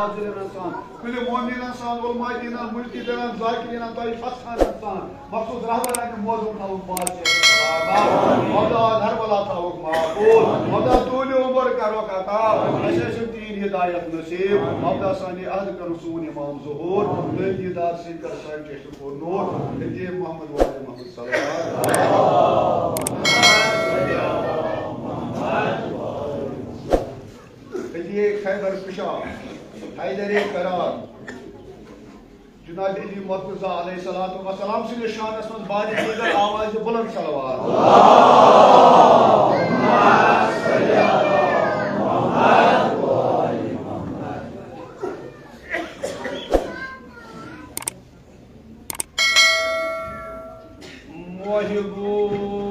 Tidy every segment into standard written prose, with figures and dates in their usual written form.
حاضرين انسان كل مؤمنين انسان والماجدين المجتهدين الذاكرين طيب فتحان انسان مخصوص رهبر ان موضوع او ماجد موضوع هر ولا تعوق معقول موضوع طول عمر كروك عطا اساس دين هداية نصيب موضوع ثاني اهل كرسول امام ظهور ديدار سيكر صاحب شكر نور ندي محمد وعلي محمد صلى الله عليه خیبر کشا حیدر قرار جناب علی مرتضی علیہ الصلوۃ والسلام سے نشان اسمن بعد دیگر آواز بلند صلوات اللهم صل علی محمد و آل محمد محبوب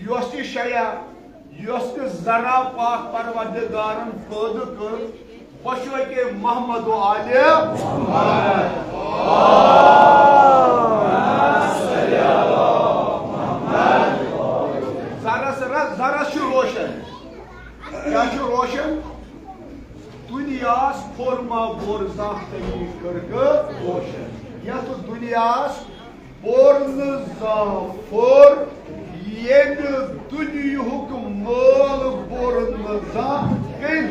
यस शया यस जरा पाक परवरदिगारन पैदा कर बशो के मोहम्मद आले जरस रोशन क्या रोशन दुनियास फोरमा बोरजा कर रोशन या तो दुनियास बोर्न फोर ये दुनियुक माल बोर्न कम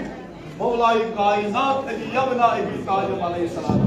मौलाई कायनात अली यबना अबी तालिब अलैहिस्सलाम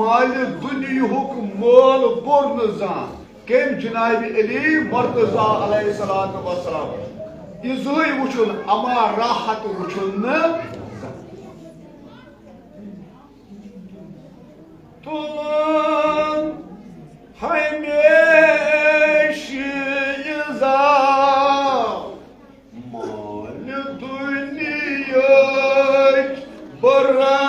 माल दुनियुक माल बोर्न जान कम जनाब अली मुर्तजा अलैहिस्सलातु वस्सलाम इजुई वुचुन अमा राहत वुचुन तुम हमेशा इजा माल दुनियुक बोर्न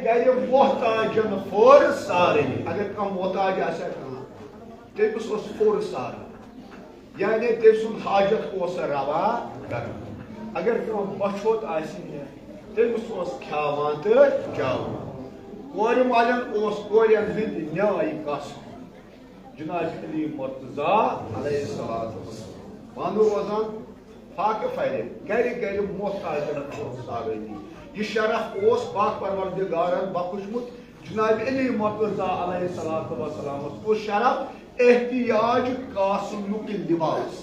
गर मोहताजन फोर सारे अगर कह मोहताज तमिस फोर सार यानी तम सुन हाजत रवा कर अगर कह बछोत तमिस खावान तो चावान कोर मालन कोरियन हंद न्याय कस जनाब अली मुर्तजा अलैहिस्सलाम वन रोजान फाक फायदे गर गर मोहताजन फोर सारे यह शरफ पाक परवरदिगारन बख्शमुत जनाब अली मुर्तजा अलैहिस्सलाम उस शरफ एहतियाज कासिमुक लिबास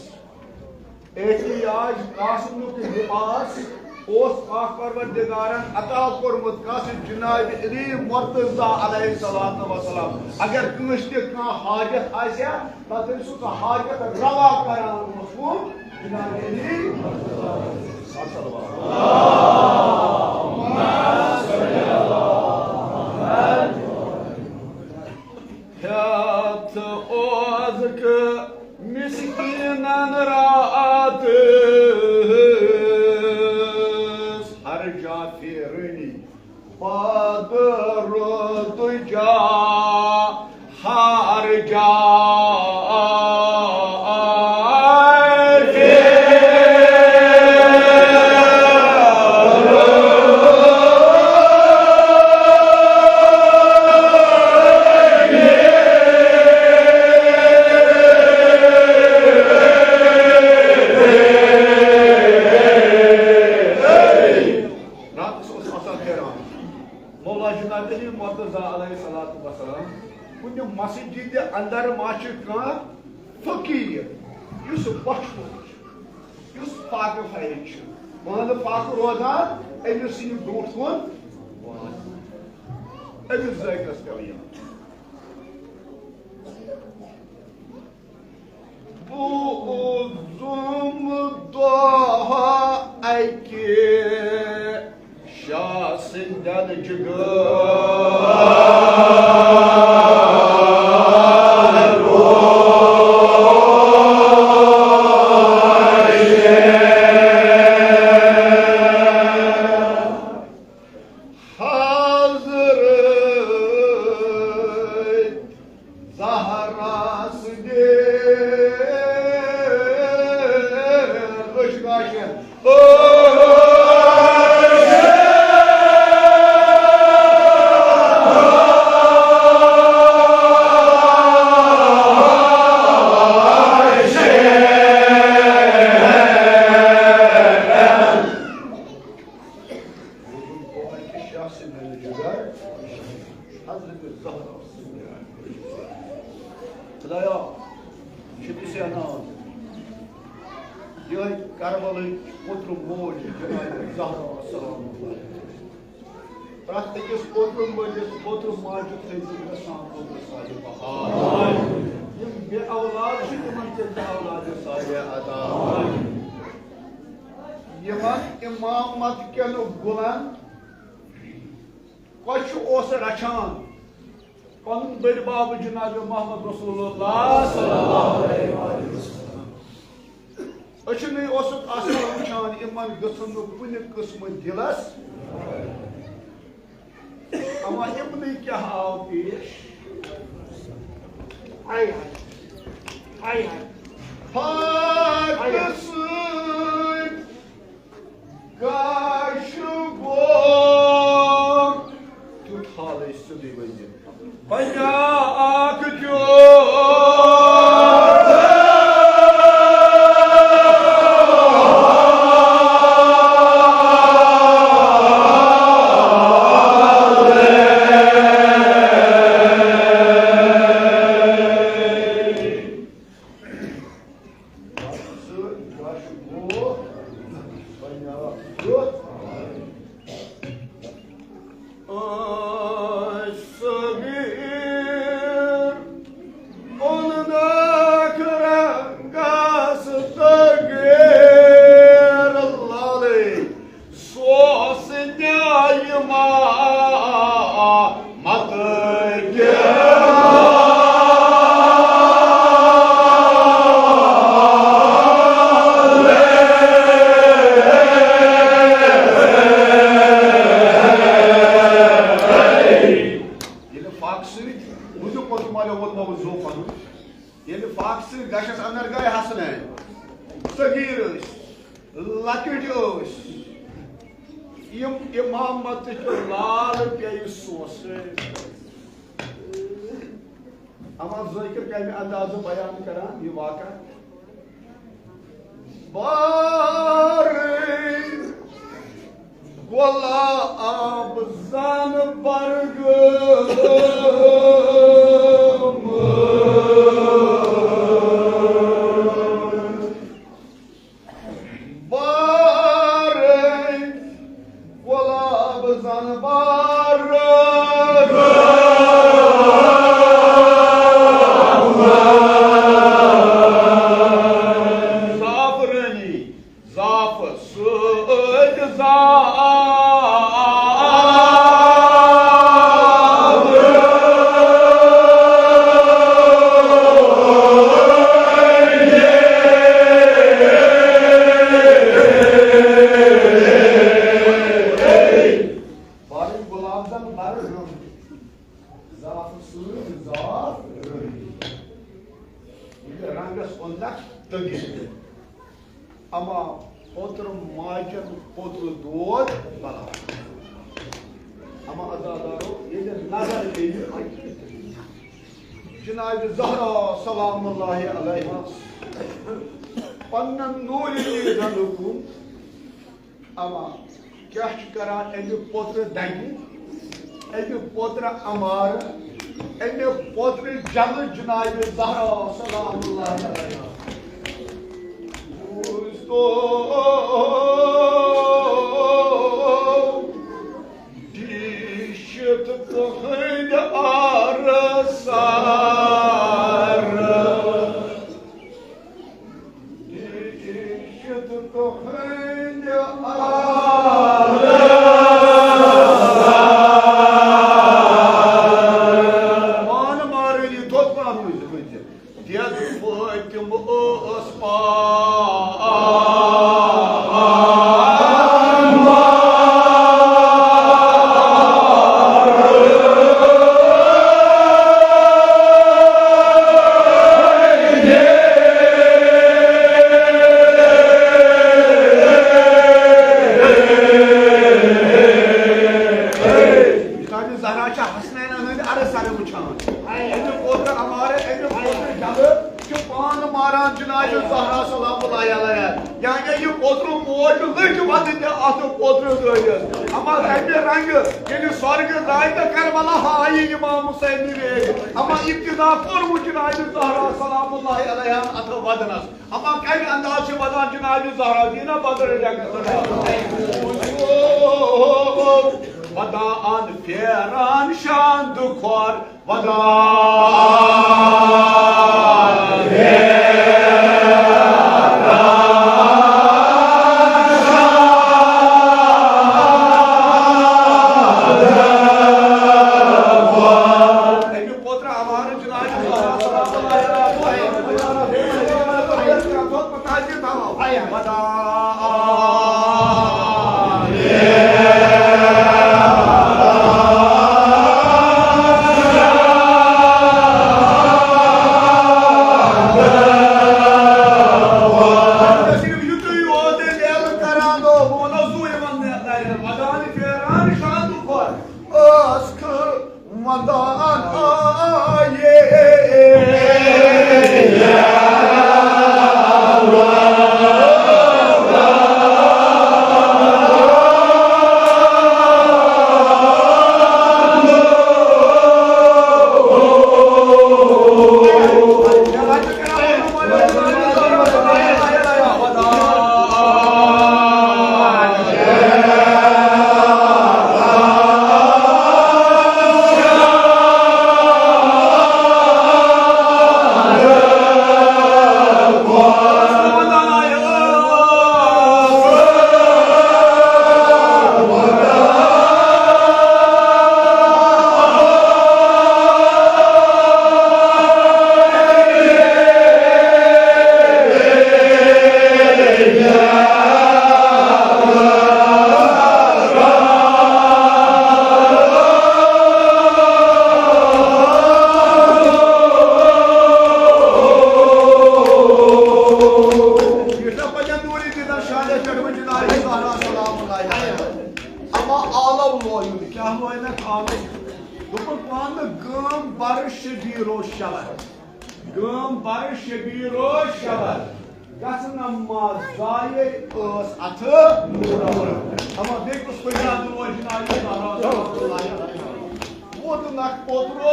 एहतियाज कासिमुक लिबास उस पाक परवरदिगारन अता कोरमुत कासिम जनाब अली मुर्तजा अलैहिस्सलाम अगर कस हाजत आया तब सह हाजत रवा करान जनाब अली मिस्कीनन रात हर जा फिरनी बदर तुझा हर जा मस्जिद अंदर माच फकीर बचपन पाक फाइल बंद पाक रोजान अमिस ब्रोट कुन अमिस जैकस पे बुजुम दोह अके शाह सिंदन जिगर इमामत कन गुलन कश रचान पन बड़ बाब जनाब मोहम्मद रसूलुल्लाह सल्लल्लाहु अलैहि वसल्लम वुचान इमन गन कुन किस्म दिलस अमा इमन क्या आव पेश लकट इमामत लाल पे सोस अहमद ज़ाकिर कम अंदाज़ बयान करान यह वाक़ा बार गोला आब जान बर्ग जनाब ज़हरा सलामुल्लाहि अलैहा पन्नन नूर ज़नुकुम अमा क्या करान एम पोत्र दंगी एम पोत्र अमार एम पोत्र जल जनाब Zahra सलामुल्लाहि अलैहा Ama ağlam loyun, kahloyna ağlam. Dupuk manlı gım barışı bir roşalar. Gım barışı bir roşalar. Gasına mazayı ıs atı nura. Ama bekus koyadın orijinali zahra sallallahu. Vodunak potro.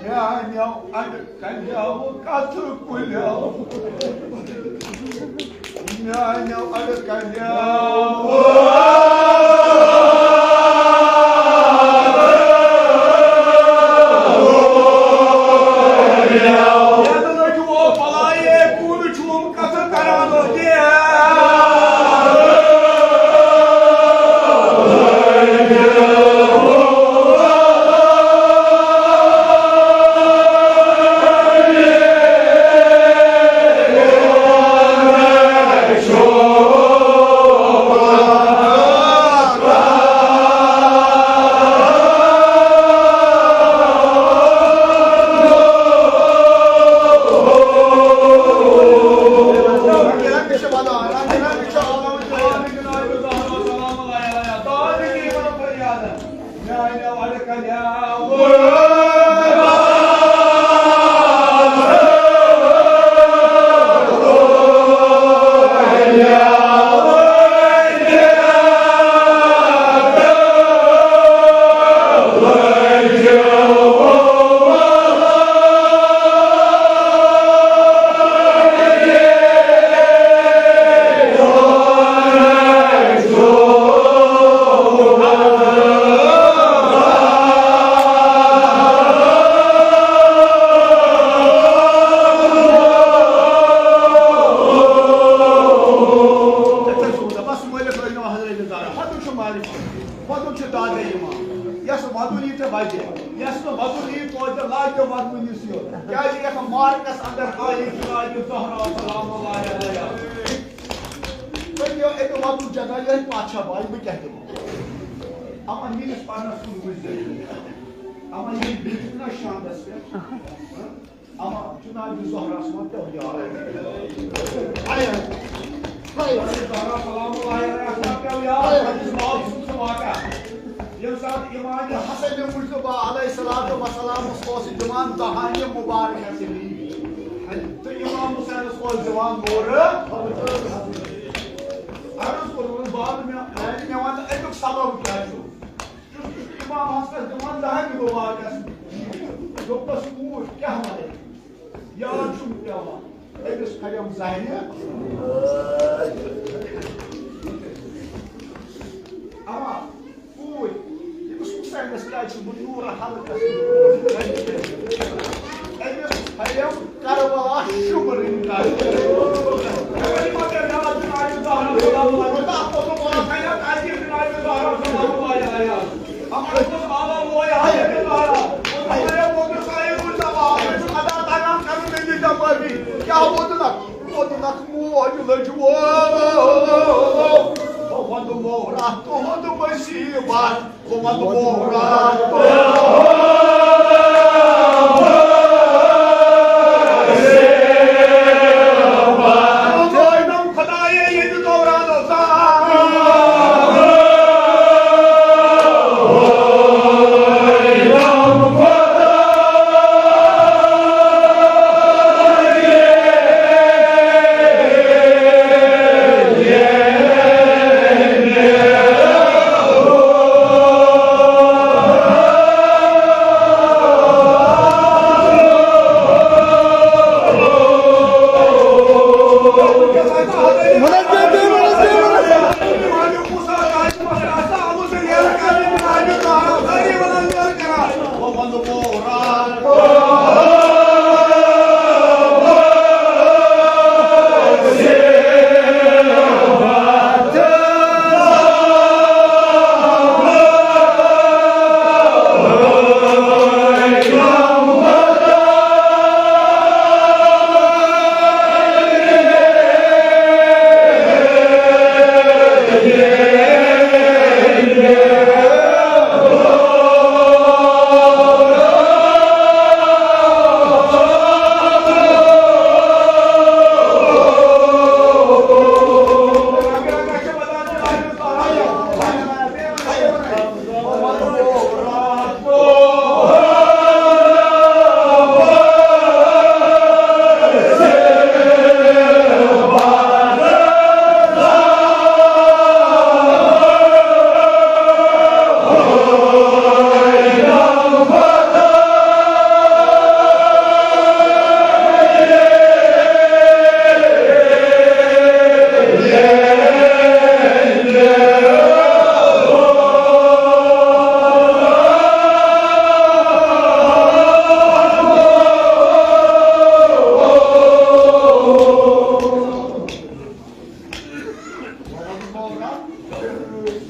Yani kanyav katı kulyav. Yani kanyav.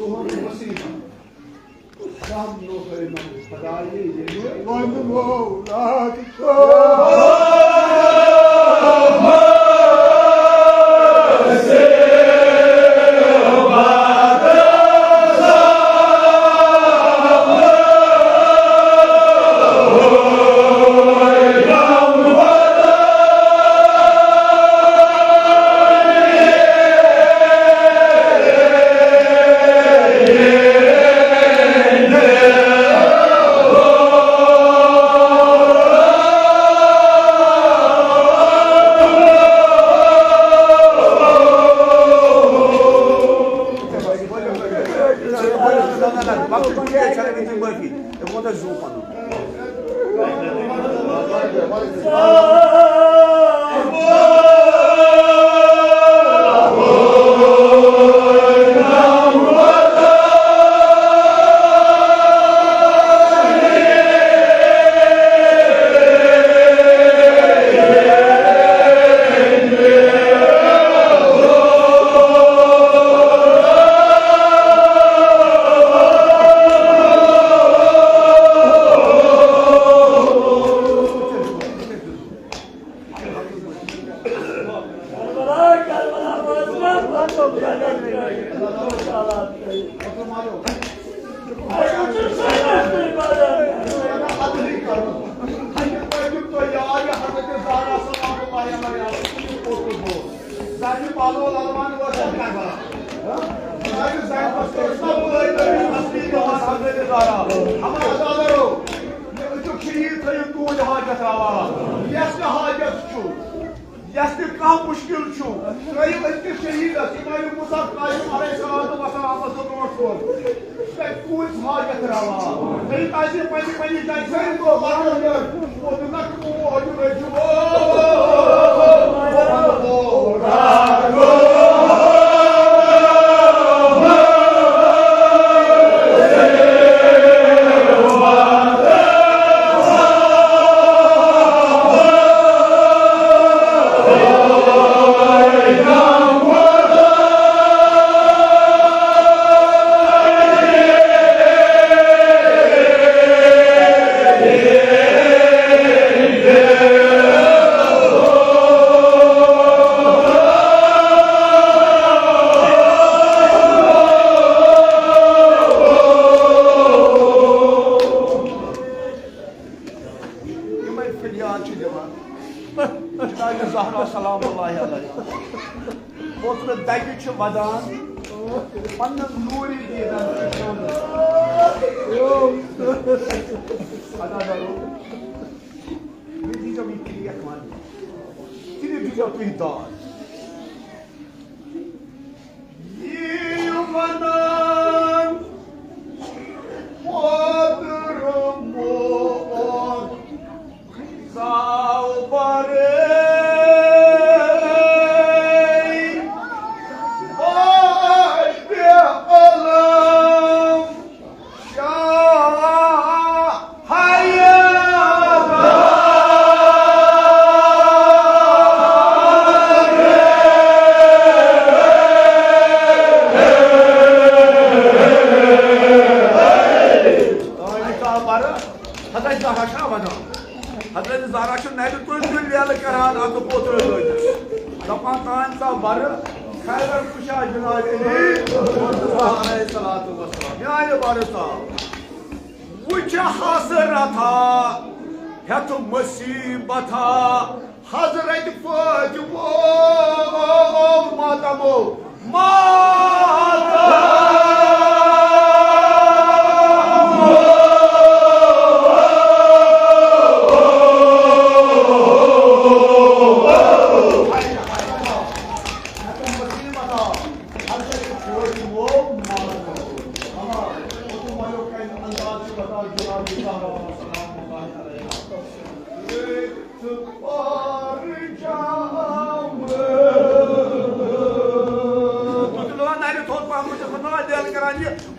Sohan मुसीबत शाम no करे ना खुदाई ये one वो रात को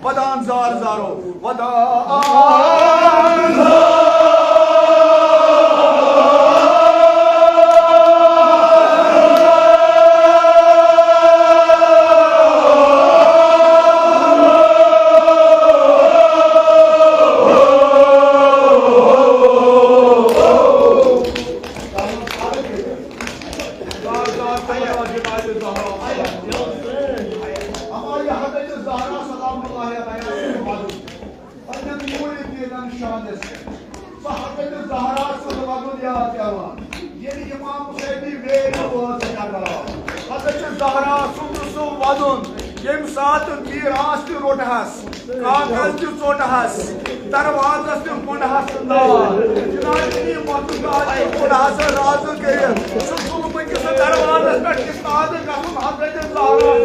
Vadan zar zaro, vadan Ama ya Hazreti Zahra salamullahi aleyhi malum. Hazreti Muhyiddin'in şahadesi. Hazreti Zahra salamullahi aleyhi. Yeni İmam Hüseyin'i veriyor bu seferler. Hazreti Zahra sundusu vadun. Yem saatın mirastı rotahas. Kağıtçı sotahas. Darvazası konahasında. Cenab-ı Muhammed'in konahası razı kıyım. Sultanımın kısa darvazasında kistadı kasım Hazreti Zahra.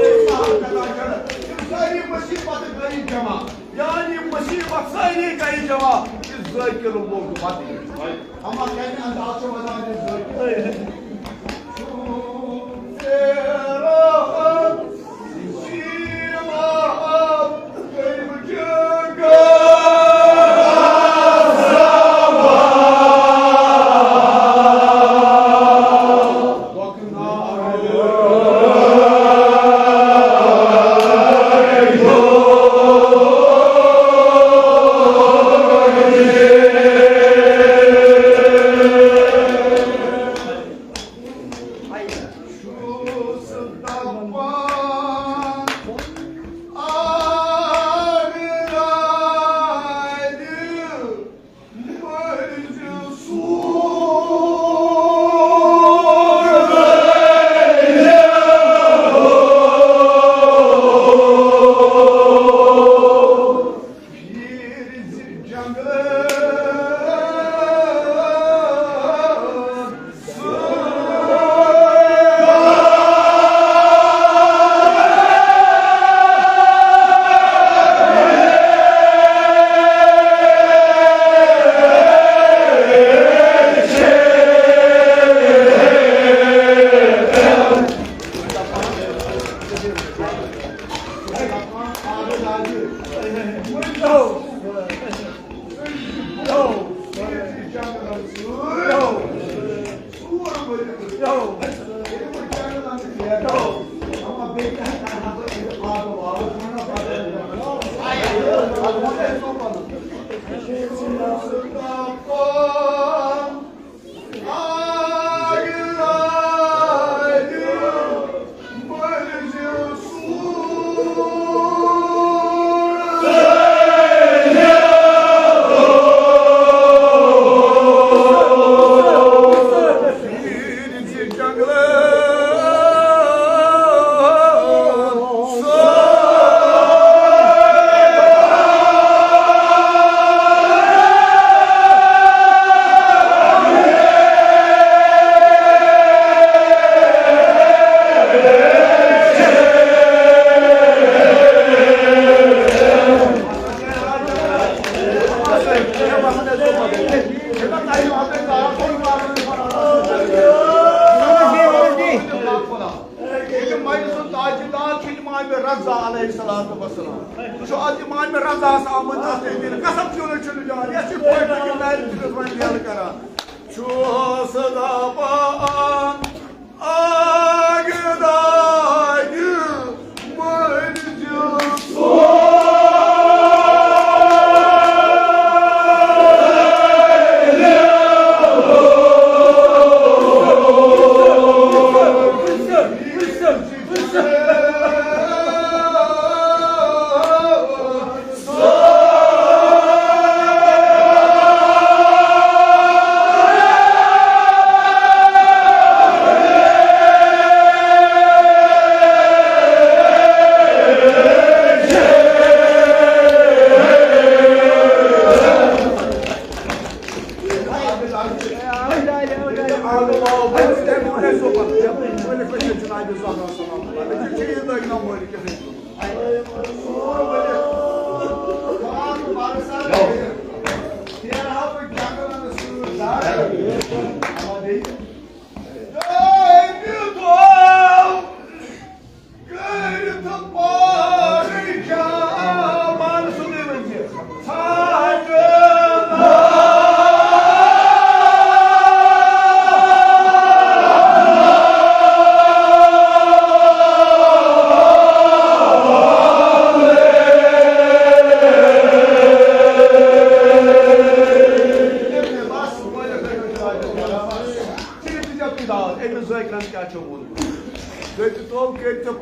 Sayri musibet gayı cema. Yani musibet sayri gayı cema. Biz zayıklı oldu hadi. Ama kendi andası vadan zayıklı.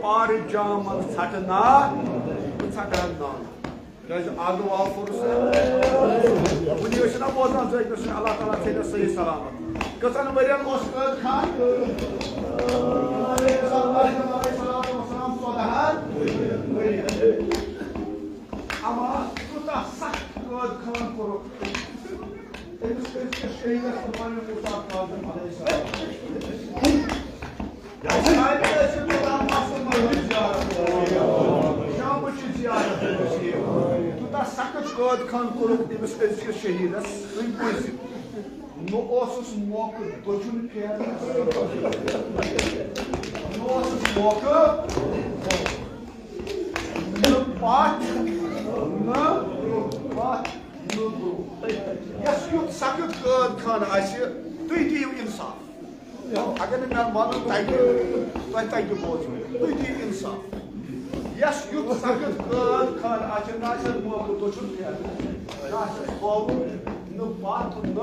पार जामन सटना सटना कैसे आदो वाल फुर्स बुनी वशना बोझान से कुछ अल्लाह ताला से सही सलामत कसन बरियन ओस्कर खान सलाम सोदहान अमा तुता सख्त कद खान करो इसके शहीद कुर्बानी मुसा काज़िम अलैहिस्सलाम तुता सख्त कद खान करो इस शहीदस नो ओसुस मौके दोचुन केर नो ओसुस मौके न पाठ न पाठ न यस युत सख्त कद खान आसि तुई दियो इंसाफ अगर मैं मानो ताकि बोझ तुई दियो इंसाफ यस युत सख्त कद खान आसि ना आसि मौके दोचुन केर ना आसि खौफ न पाठ न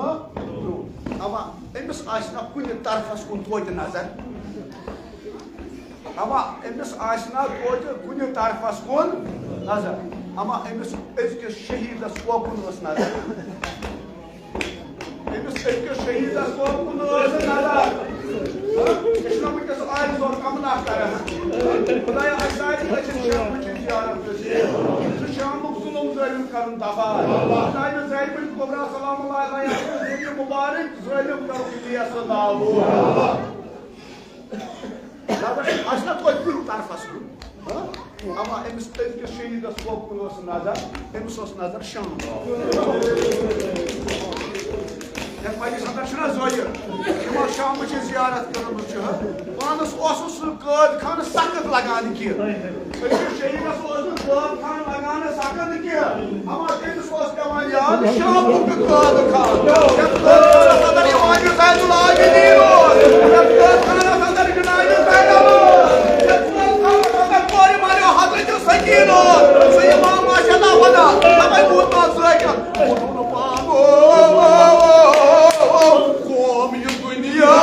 अमा अमिस आसना कुन तरफस कुन तोत नजर अमा अमिस आसना तोत कुन तरफस कुन नजर अमा अमिस अजकिस शहीदस कोकुन नजर अमिस अजकिस शहीदस कोकुन नजर इस्लाम के आयत और कमला कर खुदाया असारी अच्छे शाम की जियारत से शाम जुल्म जालिम करन दफा खुदाया ज़ैद बिन कुबरा सलामुल्लाह अलैहि मुबारक जालिम कर दिया सदाओ दादा असना कोई कुन तरफस अमा अमिस के शहीदस कोकुन नजर अमिस नजर शाम यह पाकिस अंदर छना जोयर इमा शाम की जियारत करन पानस ओसुस कद खान सख्त लगान कि शहीदस कद खान लगान सख्त कि अमा तेस पेवान याद शाम कद खान अंदर यवान ज़ैनुल आबिदीन कद खान अंदर जुनाइद अंदर कोरी मारो हजरत सकीन सही इमाम माशाअल्लाह वदा तबे बहुत ज़ायका उन्होंने पागो कौम ये दुनिया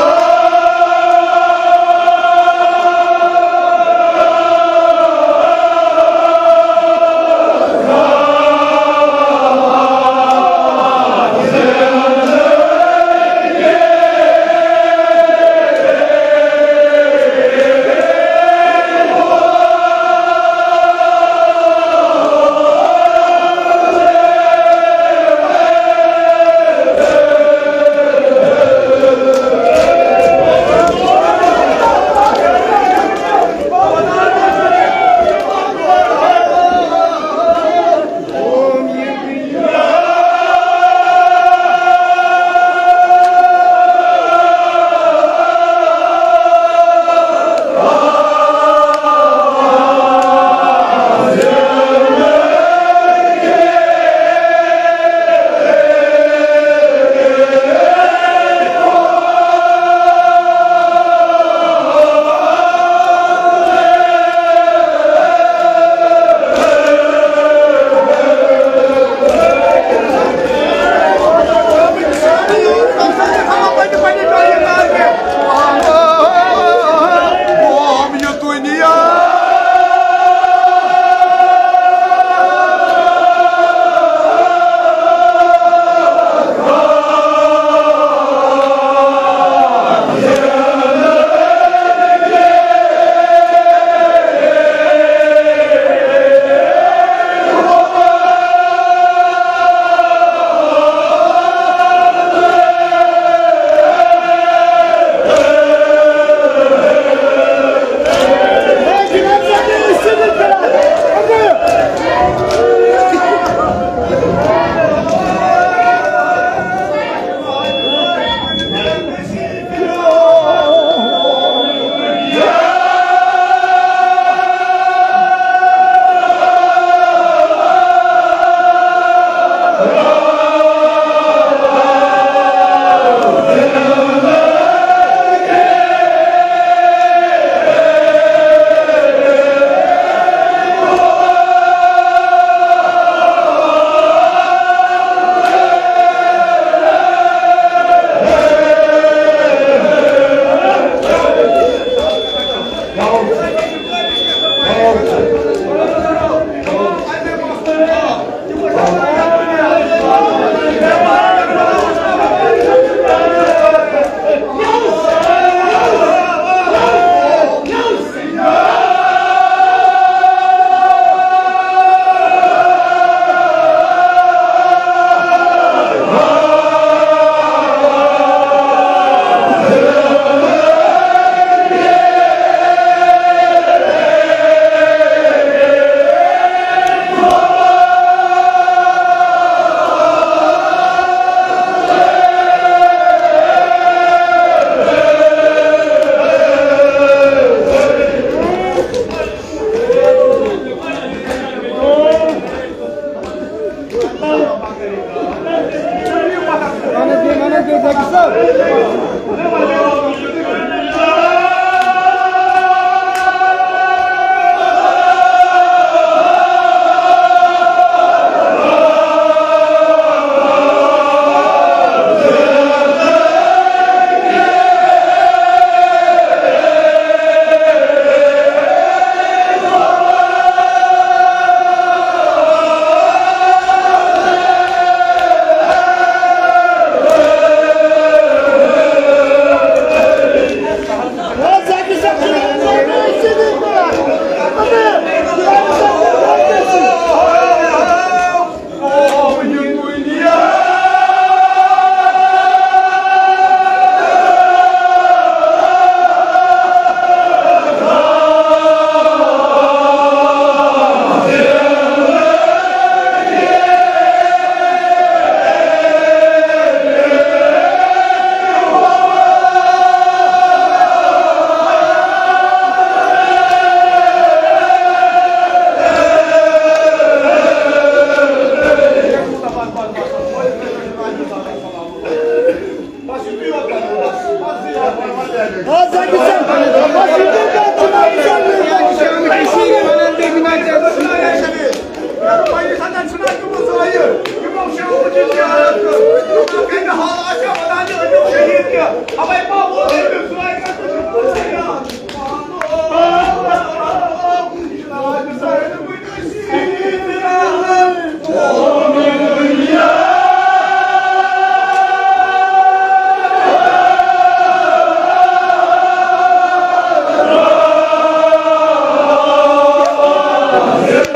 Thank you.